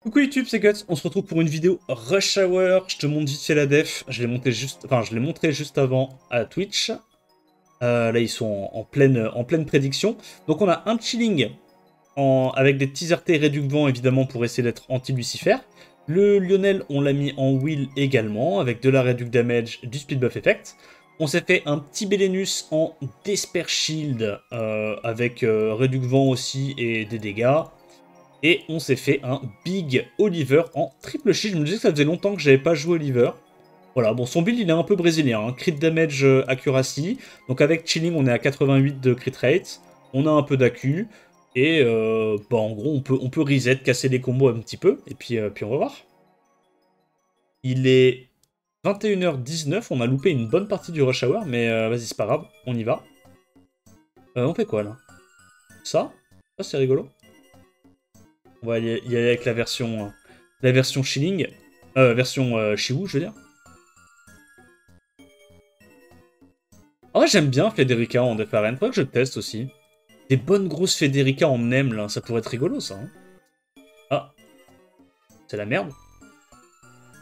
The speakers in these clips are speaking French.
Coucou YouTube, c'est Guts. On se retrouve pour une vidéo Rush Hour. Je te montre vite fait la def. Je l'ai montré juste avant à Twitch. Là, ils sont en pleine prédiction. Donc, on a un chilling avec des teaser T réduc-vent, évidemment, pour essayer d'être anti-Lucifer. Le Lionel, on l'a mis en wheel également, avec de la réduc damage, du speed buff effect. On s'est fait un petit Belenus en Despair Shield, avec réduc-vent aussi et des dégâts. Et on s'est fait un Big Oliver en triple shield. Je me disais que ça faisait longtemps que j'avais pas joué Oliver. Voilà, bon, son build, il est un peu brésilien. Hein. Crit damage accuracy. Donc avec Chilling, on est à 88 de crit rate. On a un peu d'accu. Et bah, en gros, on peut reset, casser les combos un petit peu. Et puis on va voir. Il est 21h19. On a loupé une bonne partie du rush hour. Mais vas-y, c'est pas grave. On y va. On fait quoi, là? Ça c'est rigolo. On va y aller avec la version Shilling. Version Shiwu, je veux dire. En vrai, j'aime bien Federica en Def Arène. Faudrait que je teste aussi. Des bonnes grosses Federica en NEM, là. Ça pourrait être rigolo, ça. Hein. Ah. C'est la merde.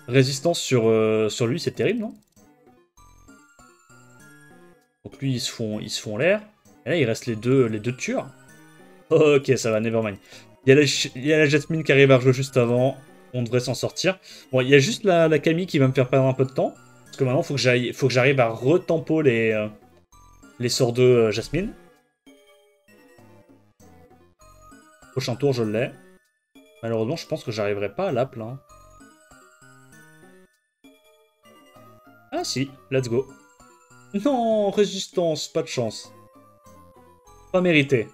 Résistance sur lui, c'est terrible, non? Donc lui, ils se font l'air. Et là, il reste les deux tueurs. Ok, ça va, nevermind. Il y a la Jasmine qui arrive à rejouer juste avant. On devrait s'en sortir. Bon, il y a juste la Camille qui va me faire perdre un peu de temps. Parce que maintenant, faut que j'arrive à retempo les sorts de Jasmine. Prochain tour, je l'ai. Malheureusement, je pense que j'arriverai pas à l'app, là. Ah si, let's go. Non, résistance, pas de chance. Pas mérité.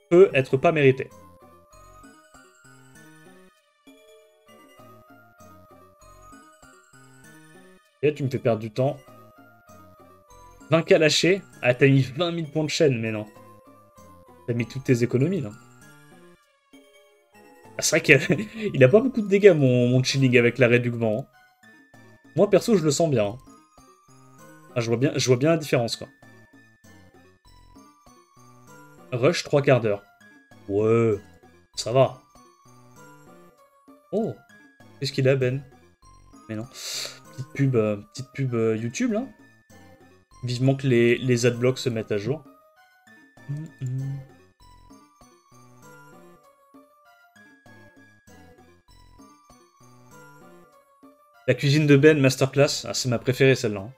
Peut être pas mérité. Et tu me fais perdre du temps. 20K lâchés. Ah, t'as mis 20 000 points de chaîne, mais non. T'as mis toutes tes économies, là. Ah, c'est vrai qu'il a pas beaucoup de dégâts, mon chilling, avec l'arrêt du vent. Hein. Moi, perso, je le sens bien. Hein. Ah, je vois bien la différence, quoi. Rush, 3 quarts d'heure. Ouais, ça va. Oh, qu'est-ce qu'il a, Ben? Mais non. Petite pub YouTube, là. Vivement que les adblocks se mettent à jour. La cuisine de Ben, masterclass. Ah, c'est ma préférée, celle-là.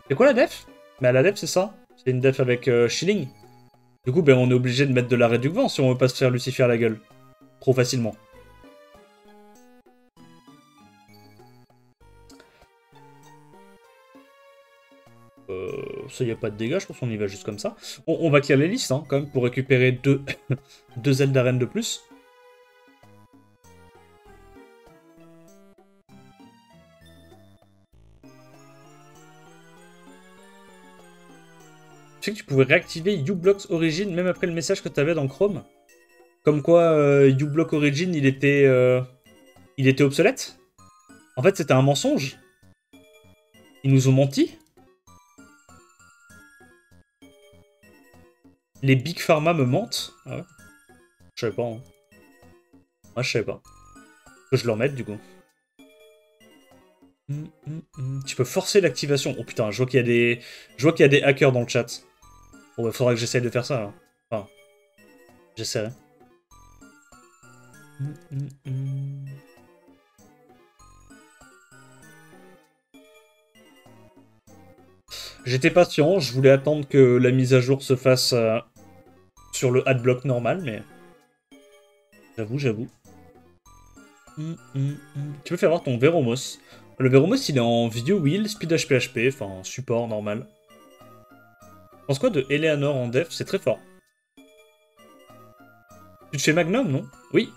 C'est quoi la def? Mais la def, c'est ça. C'est une def avec Shilling. Du coup, ben, on est obligé de mettre de l'arrêt du vent si on veut pas se faire Lucifer la gueule. Trop facilement. Ça, y a pas de dégâts, je pense qu'on y va juste comme ça. On va clear les listes, hein, quand même, pour récupérer deux ailes d'arène de plus. Tu sais que tu pouvais réactiver uBlocks Origin même après le message que tu avais dans Chrome? Comme quoi, uBlock Origin, il était obsolète? En fait, c'était un mensonge. Ils nous ont menti. Les Big Pharma me mentent. Ah ouais. Je savais pas. Hein. Moi, je savais pas. Que je le remette, du coup. Tu peux forcer l'activation. Oh putain, je vois qu'il y a des hackers dans le chat. Bon, bah, faudra que j'essaye de faire ça. Hein. Enfin, j'essaierai. J'étais patient, je voulais attendre que la mise à jour se fasse sur le adblock normal, mais... J'avoue. Tu peux faire voir ton Veromos. Le Veromos, il est en vidéo wheel, speed HPHP, enfin, support normal. Je pense quoi de Eleanor en def? C'est très fort. Tu te fais Magnum, non? Oui.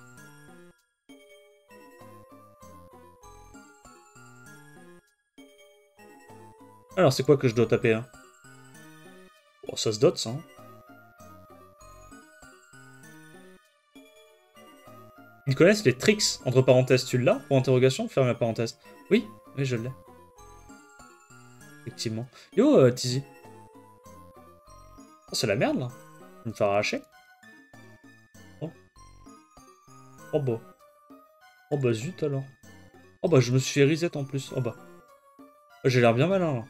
Alors, c'est quoi que je dois taper, hein? Oh, ça se dote, ça. Hein. Ils connaissent les tricks, entre parenthèses, tu l'as? Pour interrogation, ferme la parenthèse. Oui, je l'ai. Effectivement. Yo, Tizi. Oh, c'est la merde, là. Je vais me faire arracher. Oh bah. Oh bah zut alors. Oh bah je me suis fait reset en plus. Oh bah. J'ai l'air bien malin là.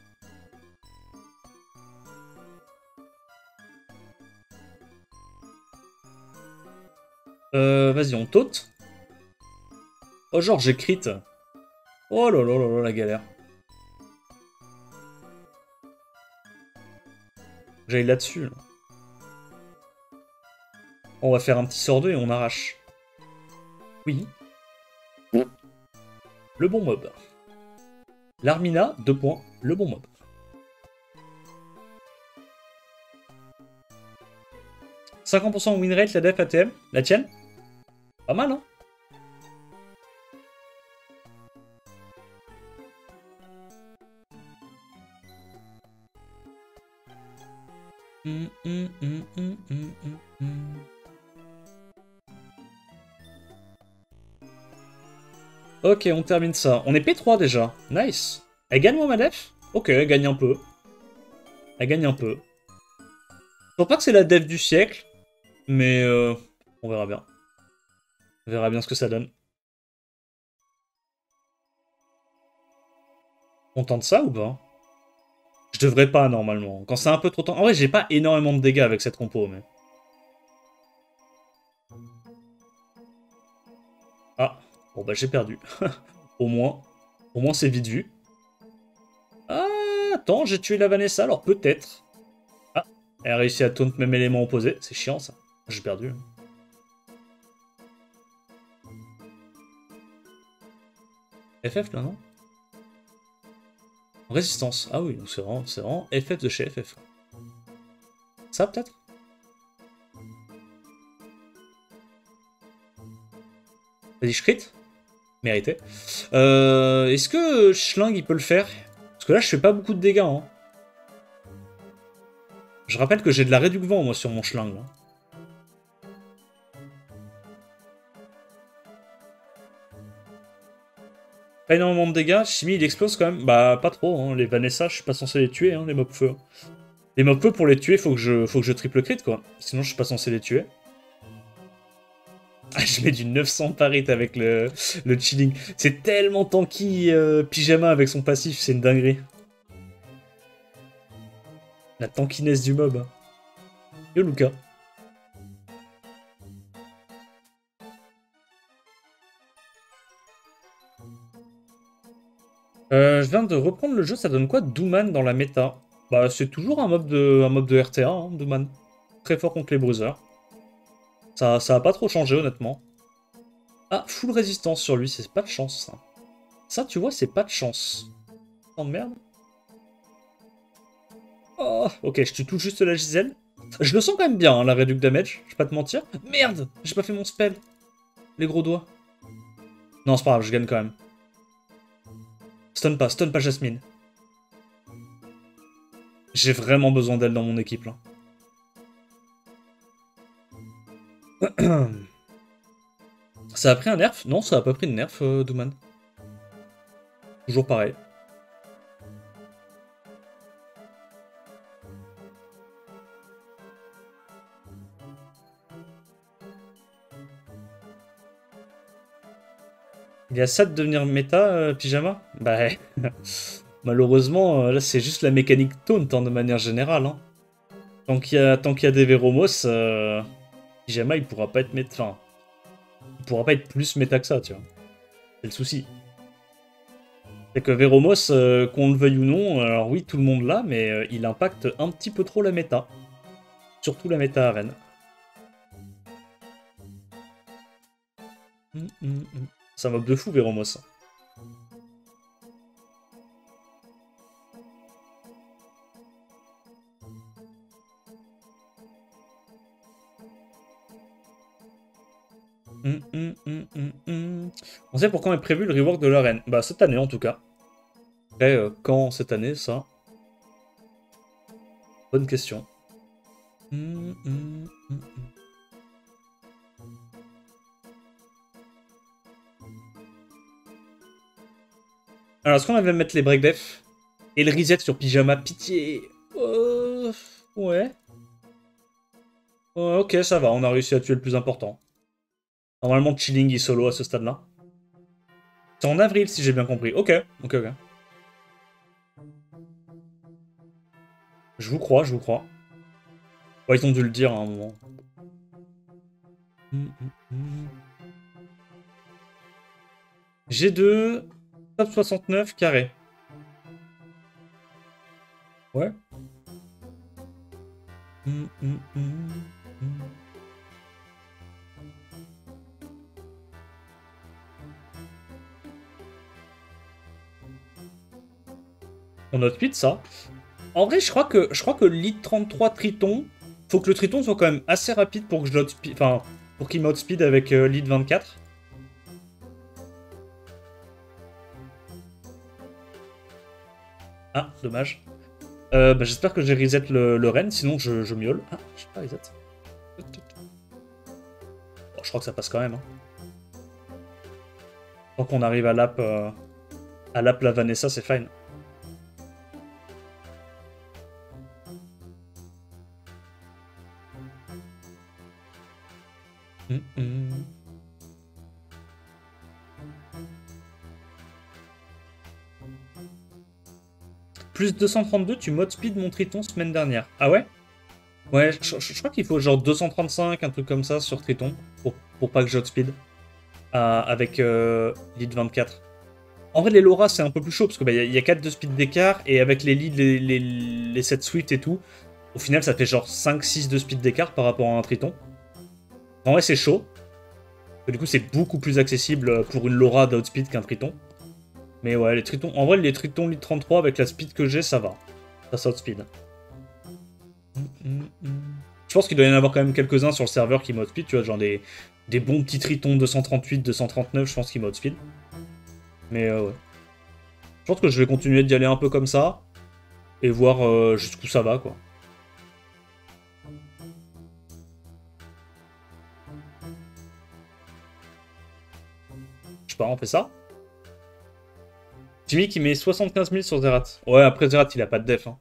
Vas-y, on taute. Oh genre j'ai crit. Oh là là là là la galère. J'aille là-dessus. Là. On va faire un petit sort 2 et on arrache. Oui. Le bon mob. L'Armina, 2 points. Le bon mob. « 50% win rate, la def ATM. La tienne? Pas mal, hein? Ok, on termine ça. On est P3 déjà. Nice. Elle gagne moi ma def? Ok, elle gagne un peu. Elle gagne un peu. Je pense pas que c'est la def du siècle, mais on verra bien. On verra bien ce que ça donne. On tente ça ou pas? Je devrais pas normalement. Quand c'est un peu trop temps. En vrai, j'ai pas énormément de dégâts avec cette compo, mais. Ah, bon bah j'ai perdu. Au moins. Au moins c'est vite vu. Ah, attends, j'ai tué la Vanessa, alors peut-être. Ah, elle a réussi à taunt même élément opposé. C'est chiant ça. J'ai perdu. FF là, non? Résistance. Ah oui, donc c'est vraiment FF de chez FF. Ça peut-être? Vas-y, je crit. Mérité. Est-ce que Schling il peut le faire? Parce que là je fais pas beaucoup de dégâts. Hein. Je rappelle que j'ai de la réduc-vent moi sur mon Schling. Là. Pas énormément de dégâts. Chimie il explose quand même. Bah pas trop. Hein. Les Vanessa, je suis pas censé les tuer, hein, les mobs feu. Les mobs feu pour les tuer, faut que je triple crit quoi. Sinon je suis pas censé les tuer. Ah, je mets du 900 par hit avec le chilling. C'est tellement tanky pyjama avec son passif, c'est une dinguerie. La tankiness du mob. Yo Luca. Je viens de reprendre le jeu, ça donne quoi Dooman dans la méta? Bah c'est toujours un mob de RTA, hein, Dooman. Très fort contre les bruisers. Ça a pas trop changé honnêtement. Ah, full résistance sur lui, c'est pas de chance ça. Ça tu vois, c'est pas de chance. Oh merde. Oh, ok, je tue tout juste la Giselle. Je le sens quand même bien, hein, la réduc damage, je vais pas te mentir. Merde, j'ai pas fait mon spell. Les gros doigts. Non, c'est pas grave, je gagne quand même. Stun pas Jasmine. J'ai vraiment besoin d'elle dans mon équipe, là. Ça a pris un nerf? Non, ça a pas pris de nerf, Dooman. Toujours pareil. Il y a ça de devenir méta, pyjama? Bah, malheureusement, là, c'est juste la mécanique taunt, hein, de manière générale. Hein. Tant qu'il y a des Véromos, pyjama, il pourra pas être méta... Enfin, il pourra pas être plus méta que ça, tu vois. C'est le souci. C'est que Véromos, qu'on le veuille ou non, alors oui, tout le monde l'a, mais il impacte un petit peu trop la méta. Surtout la méta arène. C'est un mob de fou, Véromos. On sait pourquoi est prévu le rework de l'arène. Bah, cette année en tout cas. Après, quand cette année, ça? Bonne question. Alors, est-ce qu'on avait mettre les break def et le reset sur pyjama? Pitié. Ouais. Ok, ça va, on a réussi à tuer le plus important. Normalement, Chilling est solo à ce stade-là. C'est en avril, si j'ai bien compris. Ok, ok, ok. Je vous crois, je vous crois. Ouais, ils ont dû le dire à un moment. G2, top 69, carré. Ouais. On note 8, ça. En vrai, je crois que lead 33 Triton, faut que le Triton soit quand même assez rapide pour que je l'outspeed, enfin, pour qu'il m'outspeed avec lead 24. Ah, dommage. Bah, j'espère que j'ai reset le Ren, sinon je miaule. Ah, je sais pas reset. Bon, je crois que ça passe quand même. Hein. Tant qu'on arrive à l'app la Vanessa, c'est fine. Plus 232, tu mode speed mon Triton semaine dernière. Ah ouais? Ouais, je crois qu'il faut genre 235, un truc comme ça sur Triton, pour pas que j'outspeed. Avec lead 24. En vrai, les Laura, c'est un peu plus chaud, parce qu'il y a 4 de speed d'écart, et avec les leads, les 7 Swift et tout, au final, ça fait genre 5-6 de speed d'écart par rapport à un Triton. En vrai, c'est chaud. Du coup, c'est beaucoup plus accessible pour une Laura d'outspeed qu'un Triton. Mais ouais, les Tritons... En vrai, les Tritons lead 33, avec la speed que j'ai, ça va. Ça outspeed. Je pense qu'il doit y en avoir quand même quelques-uns sur le serveur qui m'outspeed, tu vois, genre des bons petits Tritons 238, 239, je pense qu'ils m'outspeed. Mais ouais. Je pense que je vais continuer d'y aller un peu comme ça, et voir jusqu'où ça va, quoi. Je sais pas, on fait ça. Timmy qui met 75 000 sur Zerat. Ouais, après Zerat, il a pas de def. Hein.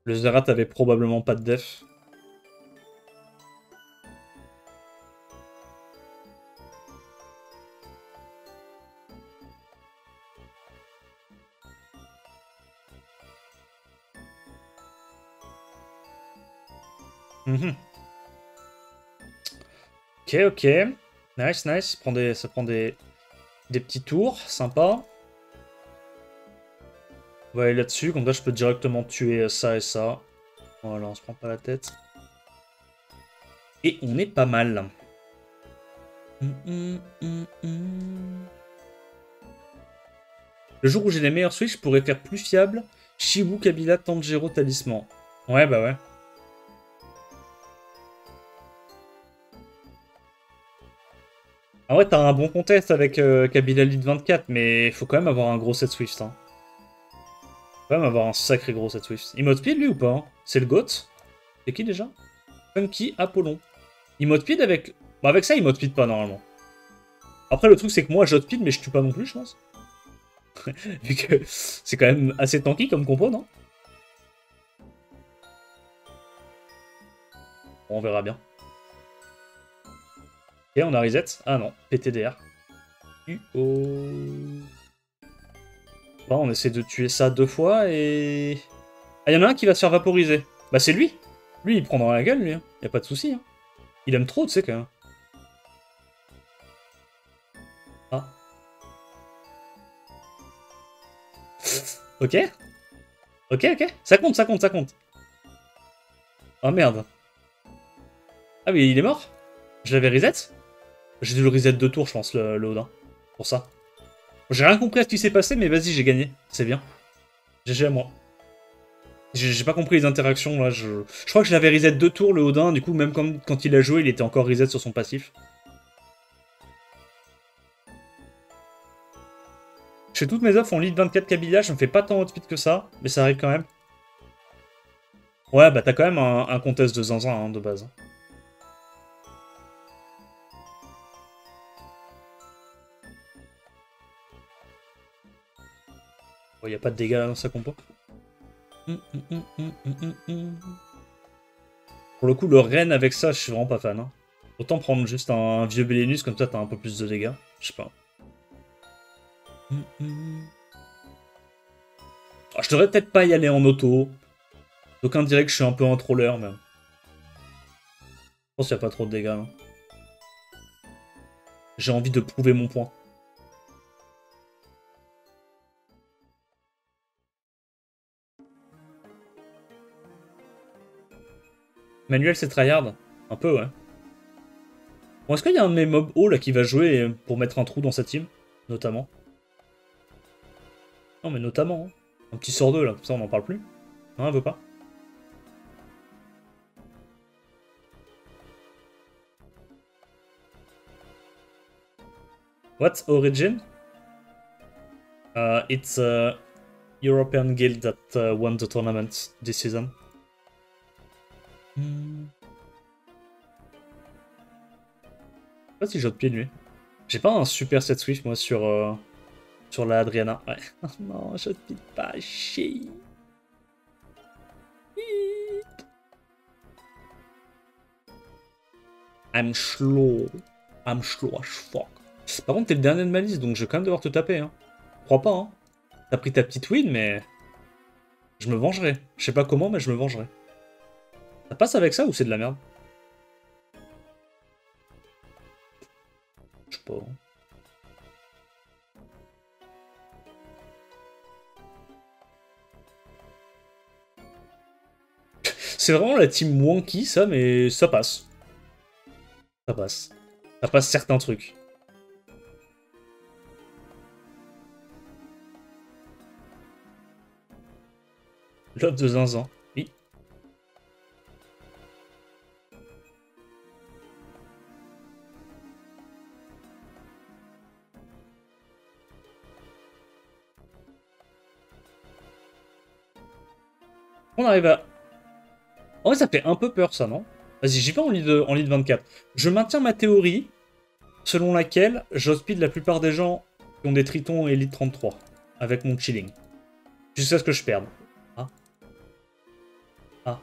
Le Zerat avait probablement pas de def. Ok, ok. Nice, nice. Ça prend des petits tours. Sympa. On va aller là-dessus. Comme ça, je peux directement tuer ça et ça. Voilà, on se prend pas la tête. Et on est pas mal. Le jour où j'ai les meilleurs switch, je pourrais faire plus fiable Shibu, Kabila, Tanjiro, Talisman. Ouais, bah ouais. En vrai, t'as un bon contest avec Kabila Lead 24, mais faut quand même avoir un gros set Swift. Hein. Faut quand même avoir un sacré gros set Swift. Il mode speed lui ou pas hein. C'est le GOAT. C'est qui déjà Funky Apollon. Il mode speed avec... Bah avec ça, il mode speed pas normalement. Après, le truc, c'est que moi, j'outspeed, mais je tue pas non plus, je pense. Vu que c'est quand même assez tanky comme compo, non? Bon, on verra bien. Ok, on a reset. Ah non, PTDR. Bon, on essaie de tuer ça 2 fois et... Ah, il y en a un qui va se faire vaporiser. Bah c'est lui. Lui, il prend dans la gueule, lui. Hein. Y a pas de souci. Hein. Il aime trop, tu sais, quand même. Ah. Ok. Ok, ok. Ça compte, ça compte, ça compte. Oh merde. Ah mais il est mort. Je l'avais reset. J'ai dû le reset 2 tours, je pense, le Odin. Pour ça. J'ai rien compris à ce qui s'est passé, mais vas-y, j'ai gagné. C'est bien. GG à moi. J'ai pas compris les interactions, là. Je crois que je l'avais reset 2 tours, le Odin. Du coup, même quand il a joué, il était encore reset sur son passif. Je fais toutes mes offres en lead 24 Kabila, je me fais pas tant outspeed que ça, mais ça arrive quand même. Ouais, bah t'as quand même un contest de zinzin, hein, de base. Bon, y a pas de dégâts là, dans sa compo. Pour le coup, le Ren avec ça, je suis vraiment pas fan. Hein. Autant prendre juste un vieux Belenus, comme ça t'as un peu plus de dégâts. Je sais pas. Ah, je devrais peut-être pas y aller en auto. D'aucuns diraient que je suis un peu un troller, mais... Je pense qu'il n'y a pas trop de dégâts, là. J'ai envie de prouver mon point. Manuel, c'est tryhard? Un peu, ouais. Bon, est-ce qu'il y a un de mes mobs haut, là, qui va jouer pour mettre un trou dans sa team? Notamment. Non, mais notamment, hein. Un petit sort 2, là, comme ça on n'en parle plus. Non, elle veut pas. What origin? It's a European guild that won the tournament this season. Je sais pas si j'ai de pied de lui. J'ai pas un super set Swift, moi, sur la Adriana. Ouais. Non, je te pas chier. I'm slow. I'm slow as fuck. Par contre, t'es le dernier de ma liste, donc je vais quand même devoir te taper. Hein. Crois pas, hein. T'as pris ta petite win, mais... Je me vengerai. Je sais pas comment, mais je me vengerai. Ça passe avec ça ou c'est de la merde? Je sais pas. C'est vraiment la team wonky, ça, mais ça passe. Ça passe. Ça passe certains trucs. L'offre de zinzin. Oui. On arrive à... En vrai, ça fait un peu peur, ça, non? Vas-y, j'y vais en lead 24. Je maintiens ma théorie selon laquelle j'hospite la plupart des gens qui ont des tritons Elite 33 avec mon chilling. Jusqu'à ce que je perde. Ah. Ah.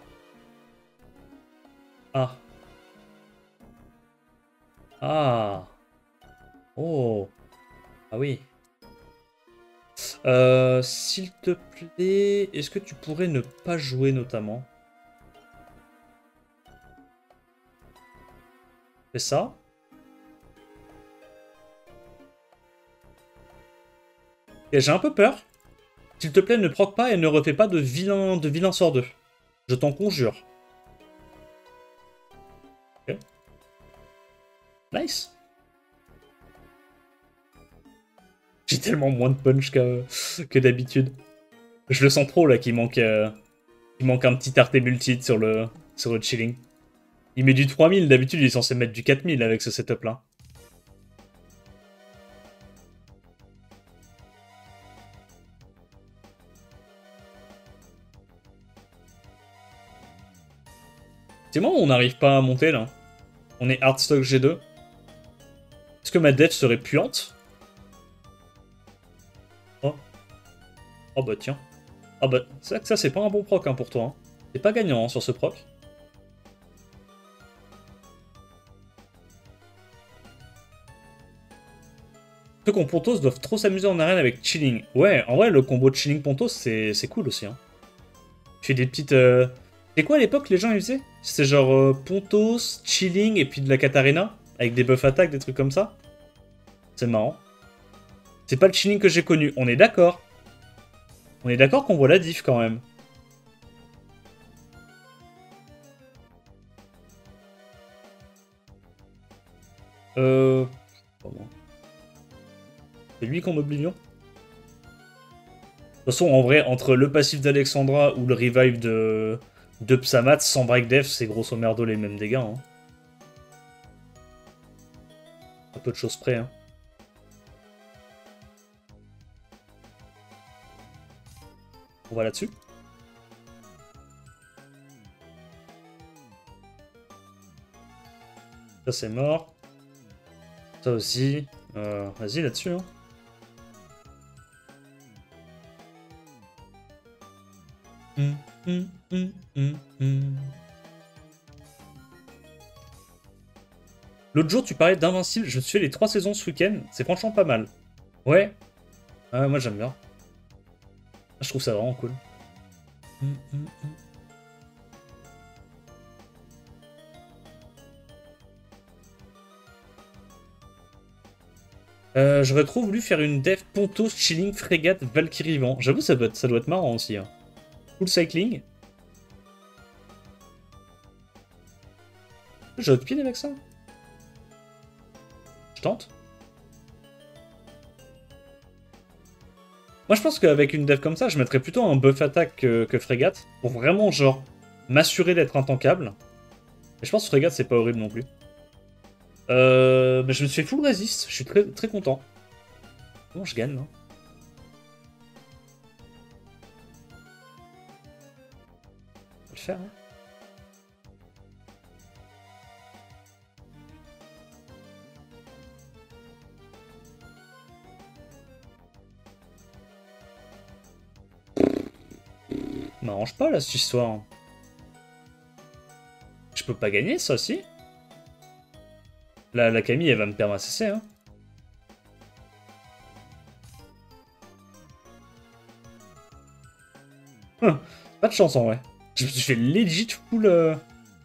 Ah. Ah. Oh. Ah oui. S'il te plaît, est-ce que tu pourrais ne pas jouer notamment? Fais ça. Et j'ai un peu peur. S'il te plaît, ne proc pas et ne refais pas de vilain sort 2. Je t'en conjure. Ok. Nice. J'ai tellement moins de punch que d'habitude. Je le sens trop là qu'il manque un petit arté multi sur le chilling. Il met du 3000, d'habitude il est censé mettre du 4000 avec ce setup là. C'est moi où on n'arrive pas à monter là. On est Hardstock G2. Est-ce que ma def serait puante? Oh. Oh bah tiens. Ah bah, c'est vrai que ça c'est pas un bon proc hein, pour toi. Hein. C'est pas gagnant hein, sur ce proc. Ceux qui ont Pontos doivent trop s'amuser en arène avec Chilling. Ouais, en vrai, le combo de Chilling-Pontos, c'est cool aussi. Hein. Tu fais des petites... C'est quoi à l'époque les gens ils faisaient? C'était genre Pontos, Chilling et puis de la Katarina avec des buffs attaques, des trucs comme ça. C'est marrant. C'est pas le Chilling que j'ai connu, on est d'accord. On est d'accord qu'on voit la diff quand même. C'est lui qu'on Oblivion. De toute façon, en vrai, entre le passif d'Alexandra ou le revive de Psamat, sans break def, c'est grosso merdo les mêmes dégâts. Hein. À peu de choses près. Hein. On va là-dessus. Ça, c'est mort. Ça aussi. Vas-y, là-dessus. Hein. L'autre jour, tu parlais d'Invincible. Je me suis fait les 3 saisons ce week-end. C'est franchement pas mal. Ouais. Moi, j'aime bien. Je trouve ça vraiment cool. J'aurais trop voulu faire une dev Pontos, Chilling, Frégate, Valkyrie Vent. J'avoue, ça doit être marrant aussi. Hein. Full cycling. J'ai autre pied avec ça. Je tente. Moi, je pense qu'avec une dev comme ça, je mettrais plutôt un buff attaque que Frégate. Pour vraiment, genre, m'assurer d'être intankable. Et je pense que Frégate, c'est pas horrible non plus. Mais je me suis fait full resist. Je suis très, très content. Bon, je gagne, là. On va le faire, hein. M'arrange pas, là, cette histoire. Je peux pas gagner, ça, si. La Camille, elle va me perdre un CC, hein. Pas de chance, en vrai. Je me suis fait legit full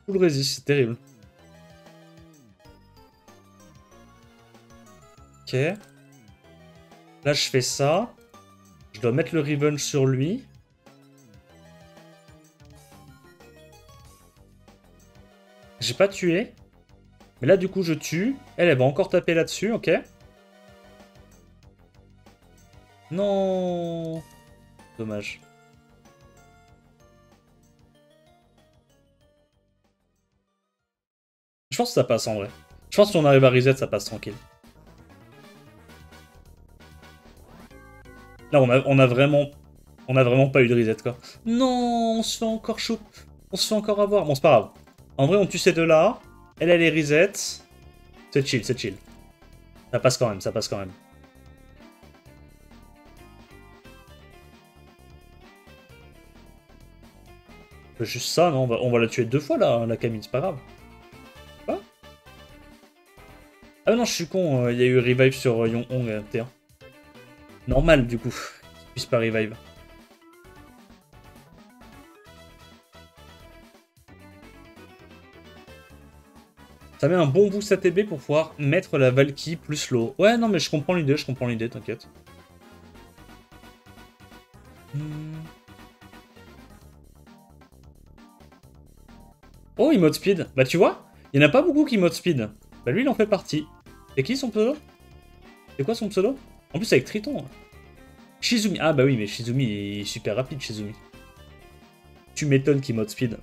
resist, c'est terrible. Ok. Là, je fais ça. Je dois mettre le revenge sur lui. J'ai pas tué. Mais là, du coup, je tue. Elle va encore taper là-dessus, ok. Non. Dommage. Je pense que ça passe, en vrai. Je pense que si on arrive à reset, ça passe tranquille. Là, on a vraiment pas eu de reset, quoi. Non, on se fait encore chaud. On se fait encore avoir. Bon, c'est pas grave. En vrai, on tue ces deux-là. Elle est reset. C'est chill, c'est chill. Ça passe quand même, ça passe quand même. Juste ça, non, on va la tuer 2 fois, là, la Camille, c'est pas grave. Quoi? Ah non, je suis con, il y a eu revive sur Yong Hong T1. Normal, du coup, qu'il puisse pas revive. Ça met un bon boost à TB pour pouvoir mettre la Valky plus l'eau. Ouais, non, mais je comprends l'idée, t'inquiète. Oh, il mode speed. Bah, tu vois, il y en a pas beaucoup qui mode speed. Bah, lui, il en fait partie. C'est qui son pseudo? C'est quoi son pseudo? En plus, avec Triton. Shizumi. Ah, bah oui, mais Shizumi il est super rapide, Shizumi. Tu m'étonnes qu'il mode speed.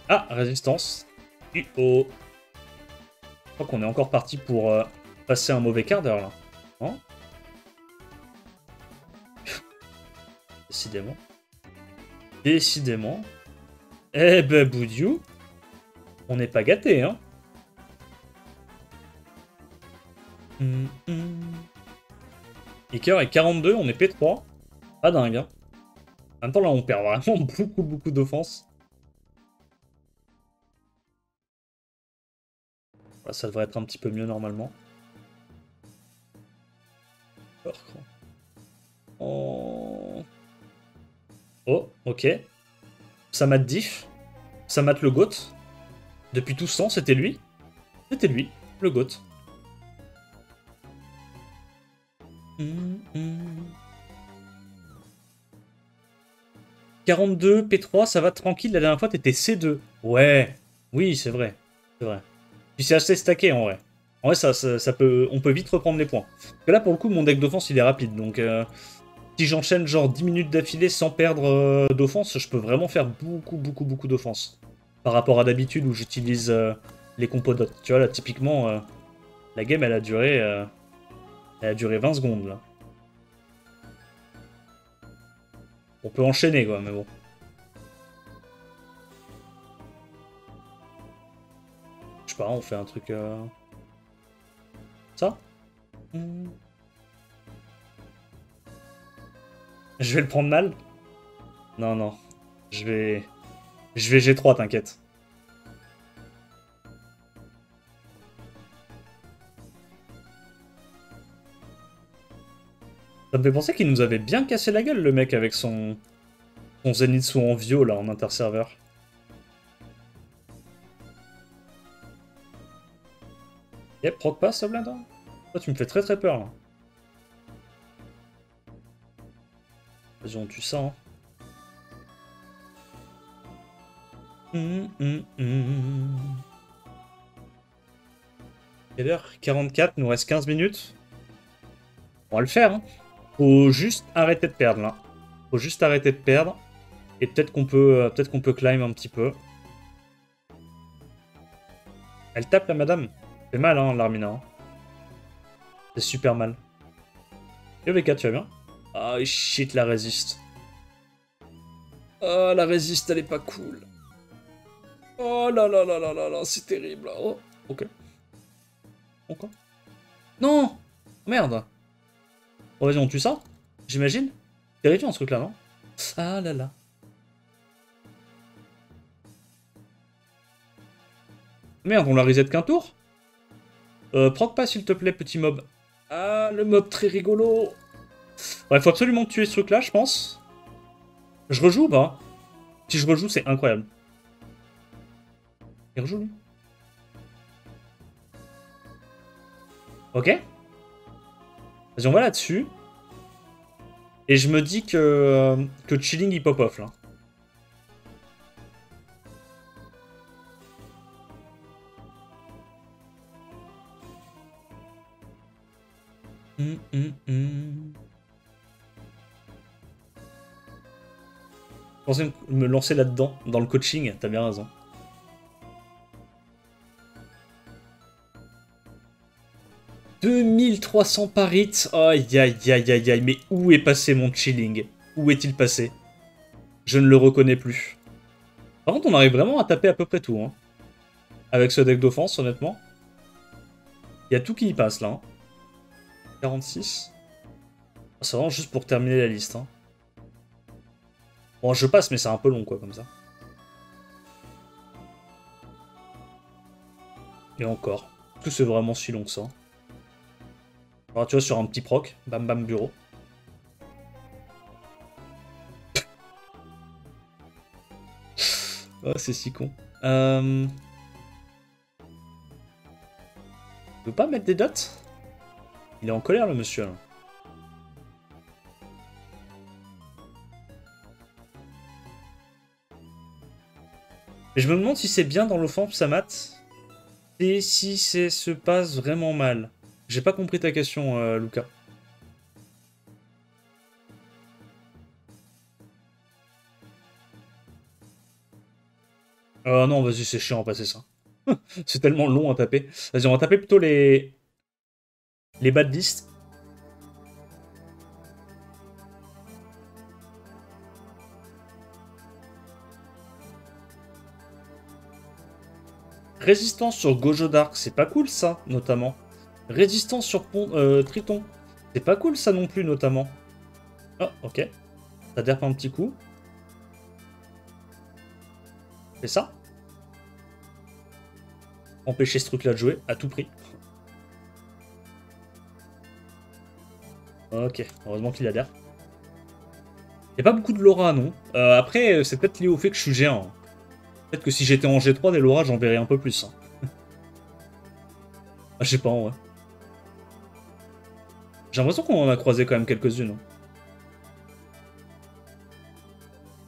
Ah, résistance. Oh. Je crois qu'on est encore parti pour passer un mauvais quart d'heure, là. Non? Décidément. Décidément. Eh ben, Boudiou. On n'est pas gâté, hein. Iker est 42, on est P3. Pas dingue, hein. En même temps, là, on perd vraiment beaucoup d'offense. Voilà, ça devrait être un petit peu mieux, normalement. Oh, oh ok. Ça mate diff. Ça mate le GOAT. Depuis tout ce temps, c'était lui. C'était lui, le GOAT. 42, P3, ça va tranquille. La dernière fois, t'étais C2. Ouais. Oui, c'est vrai. C'est vrai. Puis c'est assez stacké, en vrai. En vrai, ça peut, on peut vite reprendre les points. Parce que là, pour le coup, mon deck d'offense, il est rapide. Donc, si j'enchaîne genre 10 minutes d'affilée sans perdre d'offense, je peux vraiment faire beaucoup d'offense. Par rapport à d'habitude où j'utilise les compodotes. Tu vois, là, typiquement, la game, elle a duré 20 secondes, là. On peut enchaîner, quoi, mais bon. Je sais pas, on fait un truc... Ça Je vais le prendre mal? Non, non. Je vais... Je vais G3, t'inquiète. Ça me fait penser qu'il nous avait bien cassé la gueule, le mec, avec son Zenitsu en Vio, là, en interserveur. Yep, proc pas, ça, Blinde. Toi, tu me fais très très peur, là. Vas-y, on tue ça, hein. Quelle heure? 44, il nous reste 15 minutes. On va le faire, hein. Faut juste arrêter de perdre, là. Faut juste arrêter de perdre. Et peut-être qu'on peut climb un petit peu. Elle tape, la madame. C'est mal, hein, l'Armina. Hein. C'est super mal. Yo, VK, tu vas bien? Ah, shit, la résiste. Oh, la résiste, elle est pas cool. Oh là là là là là là, c'est terrible. Oh, ok. Ok. Non! Merde! Bon, vas-y, on tue ça, j'imagine. Terrifiant ce truc-là, non? Ah là là. Merde, on l'a reset qu'un tour? Proc pas, s'il te plaît, petit mob. Ah, le mob très rigolo. Ouais, faut absolument tuer ce truc-là, je pense. Je rejoue ou pas? Si je rejoue, c'est incroyable. Il rejoue, lui. Ok. Vas-y, on va là-dessus. Et je me dis que Chilling, il pop off, là. Je pensais me lancer là-dedans, dans le coaching, t'as bien raison. « 2300 parits. Aïe aïe aïe aïe aïe, mais où est passé mon Chilling? Où est-il passé? Je ne le reconnais plus. Par contre, on arrive vraiment à taper à peu près tout, hein. Avec ce deck d'offense, honnêtement. Il y a tout qui y passe, là. Hein. 46. C'est vraiment juste pour terminer la liste, hein. Bon, je passe, mais c'est un peu long, quoi, comme ça. Et encore. Est-ce que c'est vraiment si long que ça? Alors, tu vois, sur un petit proc. Bam bam bureau. Oh, c'est si con. Je veux pas mettre des dots? Il est en colère, le monsieur, là. Et je me demande si c'est bien dans l'offense, Samat. Et si c'est se passe vraiment mal. J'ai pas compris ta question, Lucas. Non, vas-y, c'est chiant à passer ça. C'est tellement long à taper. Vas-y, on va taper plutôt les bad lists. Résistance sur Gojo Dark, c'est pas cool ça, notamment. Résistance sur Triton, c'est pas cool ça non plus, notamment. Oh, ok. Ça derpe un petit coup. C'est ça. Empêcher ce truc-là de jouer, à tout prix. Ok, heureusement qu'il adhère. Il n'y a pas beaucoup de Laura, non. Après, c'est peut-être lié au fait que je suis géant. Peut-être que si j'étais en G3, des Laura, j'en verrais un peu plus. Hein. Ah, je sais pas, en vrai. J'ai l'impression qu'on en a croisé quand même quelques-unes. Hein.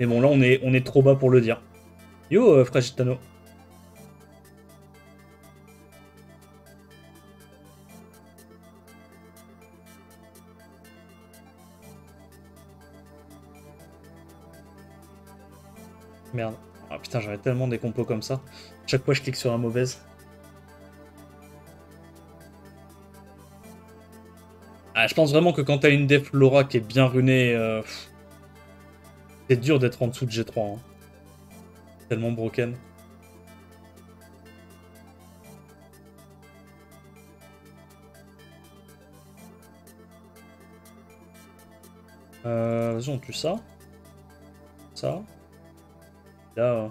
Mais bon, là, on est trop bas pour le dire. Yo, Fragitano. Merde. Ah putain, j'aurais tellement des compos comme ça. Chaque fois, je clique sur la mauvaise. Ah, je pense vraiment que quand t'as une def Laura qui est bien runée, c'est dur d'être en dessous de G3. Hein. Tellement broken. Vas-y, on tue ça. Ça. Là,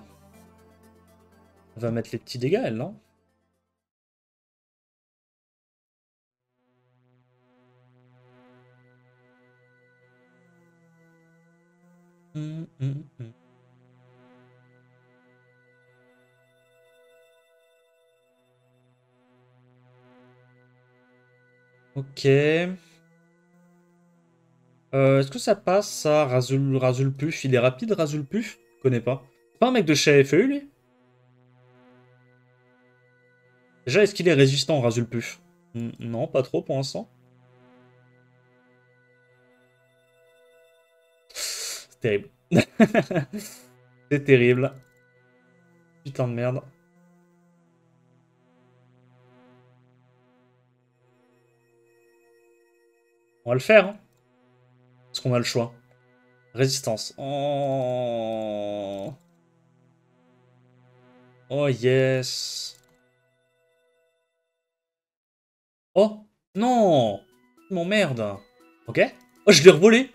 on va mettre les petits dégâts, elle, non? Ok. Est-ce que ça passe, ça, Razul Puf? Il est rapide, Razul Puf? Je connais pas. C'est pas un mec de chez FEU, lui? Déjà, est-ce qu'il est résistant, Razul Puf? Non, pas trop pour l'instant. C'est terrible. C'est terrible. Putain de merde. On va le faire, hein. Parce qu'on a le choix. Résistance. Oh, oh yes. Oh, non. Il m'emmerde. Ok. Oh, je l'ai revolé.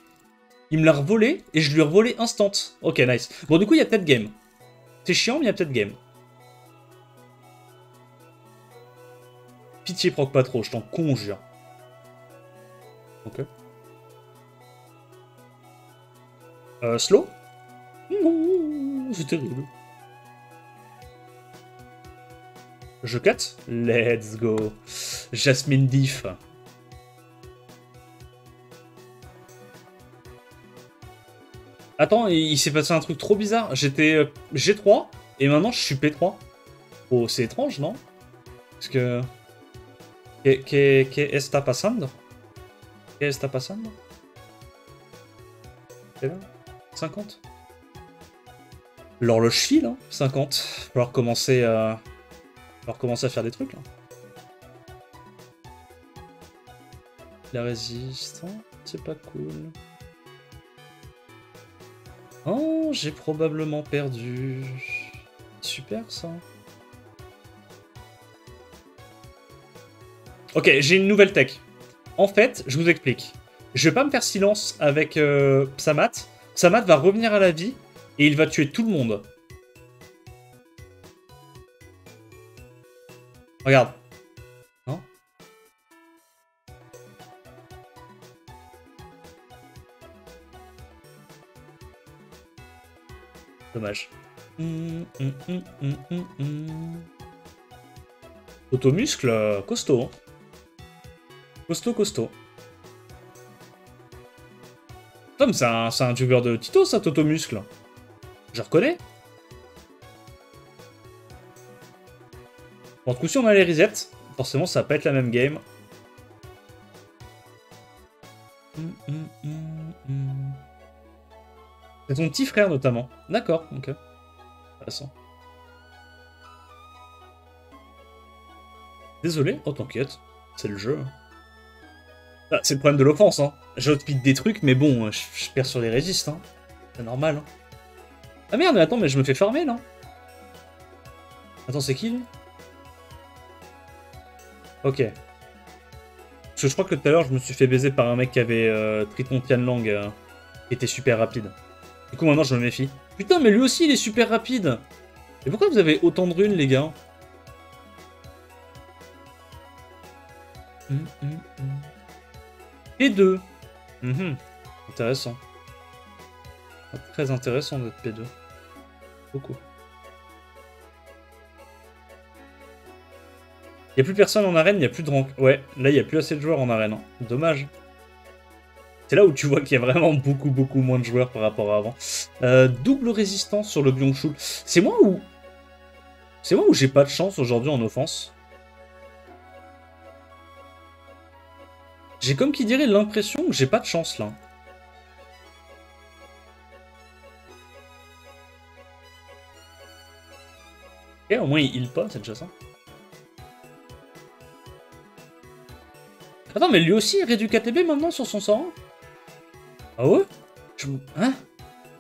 Il me l'a revolé et je lui ai revolé instant. Ok, nice. Bon, du coup, il y a peut-être game. C'est chiant, mais il y a peut-être game. Pitié, proc pas trop, je t'en conjure. Ok. Slow? Non, c'est terrible. Je cut? Let's go. Jasmine Diff. Attends, il s'est passé un truc trop bizarre. J'étais G3 et maintenant je suis P3. Oh, c'est étrange, non? Parce que... ¿Qué está pasando? ¿Qué está pasando? C'est là 50. L'horloge file, hein 50. Falloir commencer à faire des trucs, là. La résistance, c'est pas cool. Oh, j'ai probablement perdu. Super, ça. Ok, j'ai une nouvelle tech. En fait, je vous explique. Je vais pas me faire silence avec Psamat. Psamat va revenir à la vie et il va tuer tout le monde. Regarde. Non? Dommage. Automuscle, costaud. Hein. Costaud, costaud. Tom, c'est un tuber de Tito, ça, Totomuscle. Je reconnais. Bon, du coup, si on a les resets, forcément, ça va pas être la même game. C'est ton petit frère, notamment. D'accord, ok. Intéressant. Désolé. Oh, t'inquiète. C'est le jeu. Ah, c'est le problème de l'offense, hein. J'outpite des trucs, mais bon, je perds sur les résistes, hein. C'est normal, hein. Ah merde, mais attends, mais je me fais farmer, là. Attends, c'est qui, lui? Ok. Parce que je crois que tout à l'heure, je me suis fait baiser par un mec qui avait Triton Tianlang, qui était super rapide. Du coup, maintenant, je me méfie. Putain, mais lui aussi, il est super rapide. Et pourquoi vous avez autant de runes, les gars? P2. Intéressant. Très intéressant d'être P2. Beaucoup. Il n'y a plus personne en arène, il n'y a plus de rank. Ouais, là, il n'y a plus assez de joueurs en arène. Hein. Dommage. C'est là où tu vois qu'il y a vraiment beaucoup moins de joueurs par rapport à avant. Double résistance sur le Byung-Chul. C'est moi où j'ai pas de chance aujourd'hui en offense. J'ai comme qui dirait l'impression que j'ai pas de chance là. Et au moins il heal pas, c'est déjà ça. Attends, mais lui aussi il réduit KTB maintenant sur son 101. Ah ouais? Hein?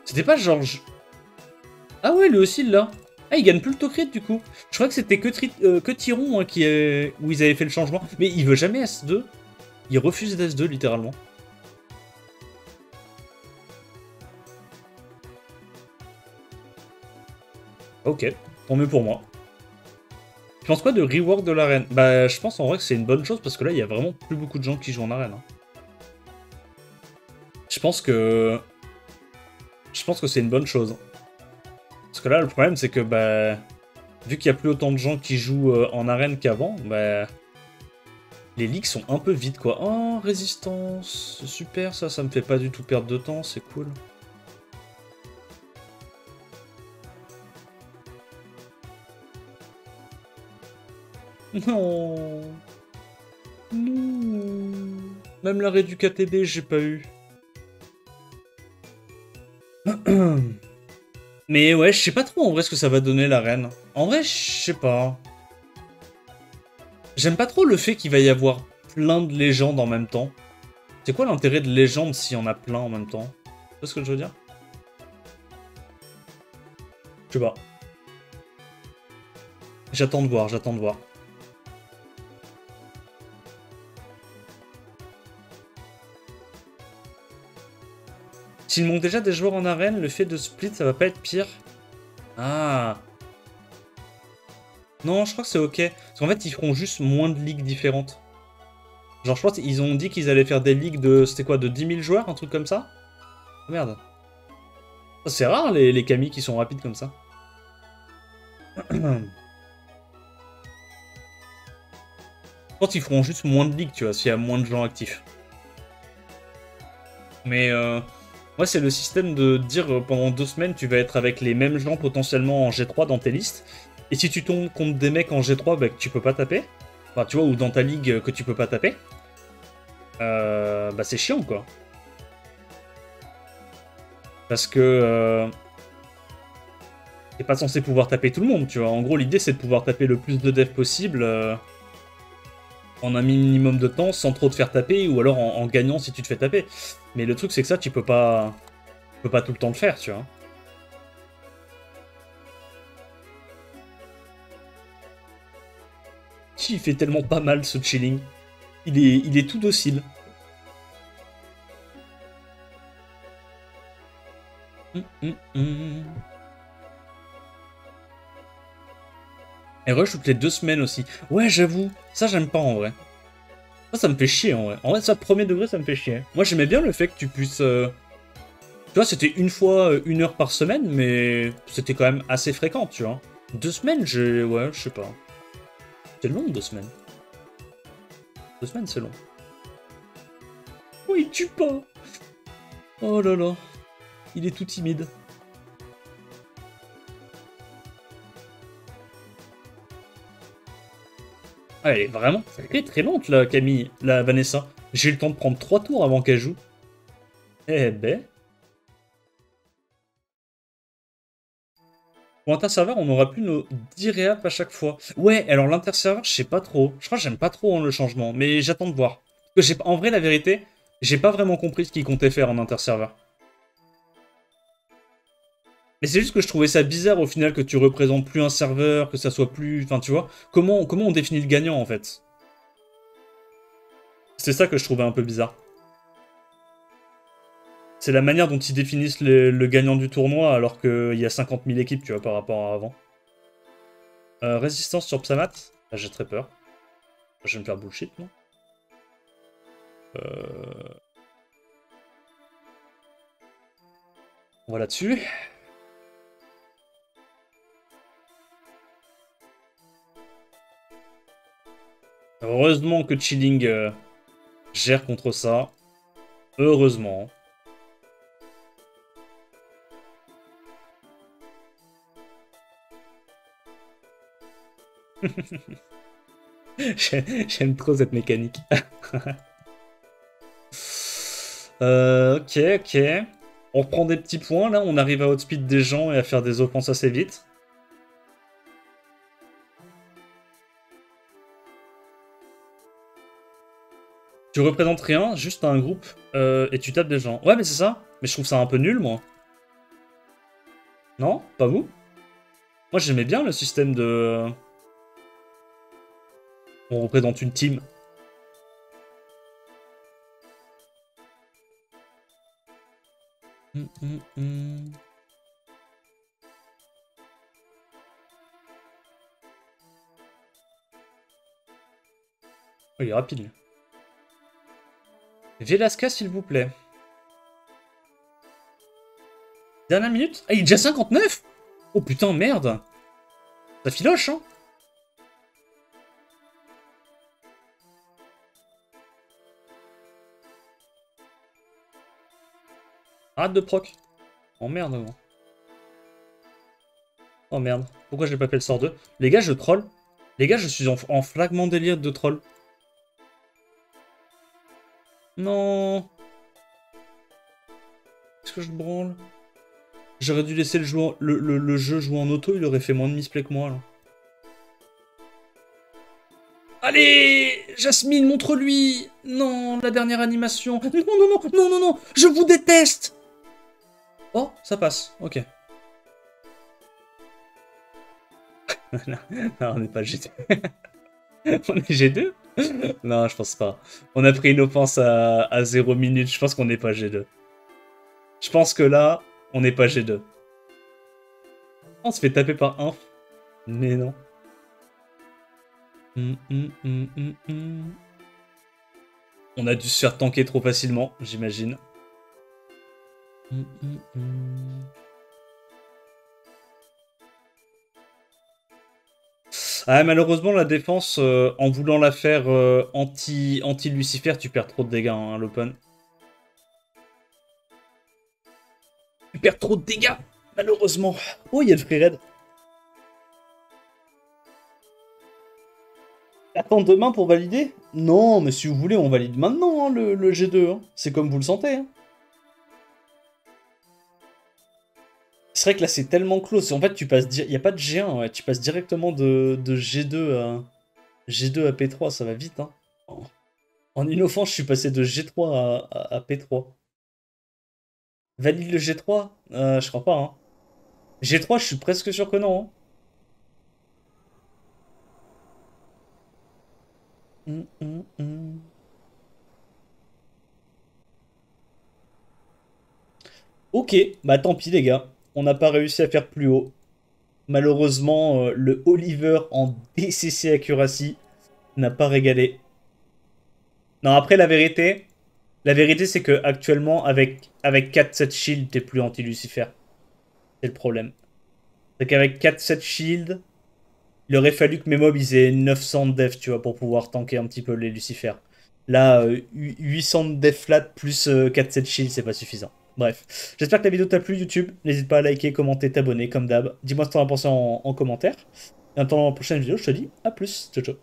C'était pas genre... Ah ouais, lui aussi il l'a. Ah, il gagne plus le Tocrit du coup. Je crois que c'était que Tyron hein, où ils avaient fait le changement. Mais il veut jamais S2. Il refuse d'S2 littéralement. Ok, tant mieux pour moi. Tu penses quoi de rework de l'arène? Bah, je pense en vrai que c'est une bonne chose parce que là, il y a vraiment plus beaucoup de gens qui jouent en arène. Hein. Je pense que. Je pense que c'est une bonne chose. Parce que là, le problème, c'est que, bah. Vu qu'il y a plus autant de gens qui jouent en arène qu'avant, bah. Les ligues sont un peu vides, quoi. Oh, résistance. Super, ça me fait pas du tout perdre de temps, c'est cool. Non. Non. Même l'arrêt du KTB, j'ai pas eu. Mais ouais, je sais pas trop en vrai ce que ça va donner l'arène. En vrai, je sais pas. J'aime pas trop le fait qu'il va y avoir plein de légendes en même temps. C'est quoi l'intérêt de légende s'il y en a plein en même temps? Tu vois ce que je veux dire? Je sais pas. J'attends de voir, j'attends de voir. S'ils montent déjà des joueurs en arène, le fait de split, ça va pas être pire. Ah. Non, je crois que c'est ok. Parce qu'en fait, ils feront juste moins de ligues différentes. Genre, je pense qu'ils ont dit qu'ils allaient faire des ligues de... C'était quoi, de 10 000 joueurs, un truc comme ça? Oh, merde. C'est rare, les Kami qui sont rapides comme ça. Je pense qu'ils feront juste moins de ligues, tu vois, s'il y a moins de gens actifs. Mais moi, c'est le système de dire pendant 2 semaines, tu vas être avec les mêmes gens potentiellement en G3 dans tes listes. Et si tu tombes contre des mecs en G3 bah, que tu peux pas taper, enfin, tu vois, ou dans ta ligue que tu peux pas taper, bah c'est chiant, quoi. Parce que t'es pas censé pouvoir taper tout le monde, tu vois. En gros, l'idée, c'est de pouvoir taper le plus de devs possible en un minimum de temps sans trop te faire taper, ou alors en gagnant si tu te fais taper. Mais le truc, c'est que ça, tu peux pas tout le temps le faire, tu vois. Il fait tellement pas mal, ce chilling. Il est tout docile. Et rush toutes les 2 semaines aussi. Ouais, j'avoue. Ça, j'aime pas en vrai. Ça me fait chier en vrai. En vrai, ça, premier degré, ça me fait chier. Moi, j'aimais bien le fait que tu puisses. Tu vois, c'était une fois 1 heure par semaine, mais c'était quand même assez fréquent, tu vois. 2 semaines, j'ai. Ouais, je sais pas. C'est long, 2 semaines. 2 semaines, c'est long. Oh, il tue pas. Oh là là. Il est tout timide. Ah, elle est vraiment très très lente, là, Camille. La Vanessa. J'ai eu le temps de prendre 3 tours avant qu'elle joue. Eh ben. Pour interserveur, on aura plus nos 10 réaps à chaque fois. Ouais, alors l'interserveur, je sais pas trop. Je crois que j'aime pas trop hein, le changement, mais j'attends de voir. Parce que en vrai, la vérité, j'ai pas vraiment compris ce qu'il comptait faire en interserveur. Mais c'est juste que je trouvais ça bizarre au final que tu représentes plus un serveur, que ça soit plus... Enfin, tu vois, comment on définit le gagnant en fait? C'est ça que je trouvais un peu bizarre. C'est la manière dont ils définissent le gagnant du tournoi alors qu'il y a 50 000 équipes, tu vois, par rapport à avant. Résistance sur Psamat. Ah, j'ai très peur. Je vais me faire bullshit, moi. Euh... On va là-dessus. Heureusement que Chilling gère contre ça. Heureusement. J'aime trop cette mécanique. Ok, ok. On reprend des petits points, là. On arrive à outspeed des gens et à faire des offenses assez vite. Tu représentes rien, juste un groupe, et tu tapes des gens. Ouais, mais c'est ça. Mais je trouve ça un peu nul, moi. Non? Pas vous? Moi, j'aimais bien le système de... On représente une team. Oh, il est rapide, lui. Velasca, s'il vous plaît. Dernière minute. Ah, il est déjà 59. Oh putain, merde. Ça filoche, hein. Arrête de proc. Oh merde, gros. Oh merde. Pourquoi je l'ai pas fait le sort 2? Les gars, je troll. Les gars, je suis en flagrant délire de troll. Non. Est-ce que je branle? J'aurais dû laisser le jeu jouer en auto, il aurait fait moins de misplay que moi, là. Allez, Jasmine, montre-lui. Non, la dernière animation. Non, non, non, non, non, non, je vous déteste. Oh, ça passe, ok. Non, on n'est pas G2. On est G2? Non, je pense pas. On a pris une offense à 0 minutes, je pense qu'on n'est pas G2. Je pense que là, on n'est pas G2. On se fait taper par un. Mais non. On a dû se faire tanker trop facilement, j'imagine. Ah, malheureusement, la défense, en voulant la faire anti-Lucifer, tu perds trop de dégâts, hein, l'open. Tu perds trop de dégâts, malheureusement. Oh, il y a le free raid. Attends demain pour valider? Non, mais si vous voulez, on valide maintenant, hein, le G2. Hein. C'est comme vous le sentez. Hein. C'est vrai que là, c'est tellement close. En fait, tu passes... Il n'y a pas de G1, ouais. Tu passes directement de G2 à... G2 à P3, ça va vite. Hein. En une offense, je suis passé de G3 à P3. Valide le G3? Je crois pas. Hein. G3, je suis presque sûr que non. Hein. Ok, bah tant pis les gars. On n'a pas réussi à faire plus haut. Malheureusement, le Oliver en DCC Accuracy n'a pas régalé. Non, après la vérité c'est que actuellement avec 4-7 shield, t'es plus anti-Lucifer. C'est le problème. C'est qu'avec 4-7 shield, il aurait fallu que mes mobs ils aient 900 de def, tu vois, pour pouvoir tanker un petit peu les Lucifer. Là, 800 de def flat plus 4-7 shield, c'est pas suffisant. Bref, j'espère que la vidéo t'a plu YouTube. N'hésite pas à liker, commenter, t'abonner comme d'hab. Dis-moi ce que t'en as pensé en commentaire. Et en attendant la prochaine vidéo, je te dis à plus. Ciao ciao.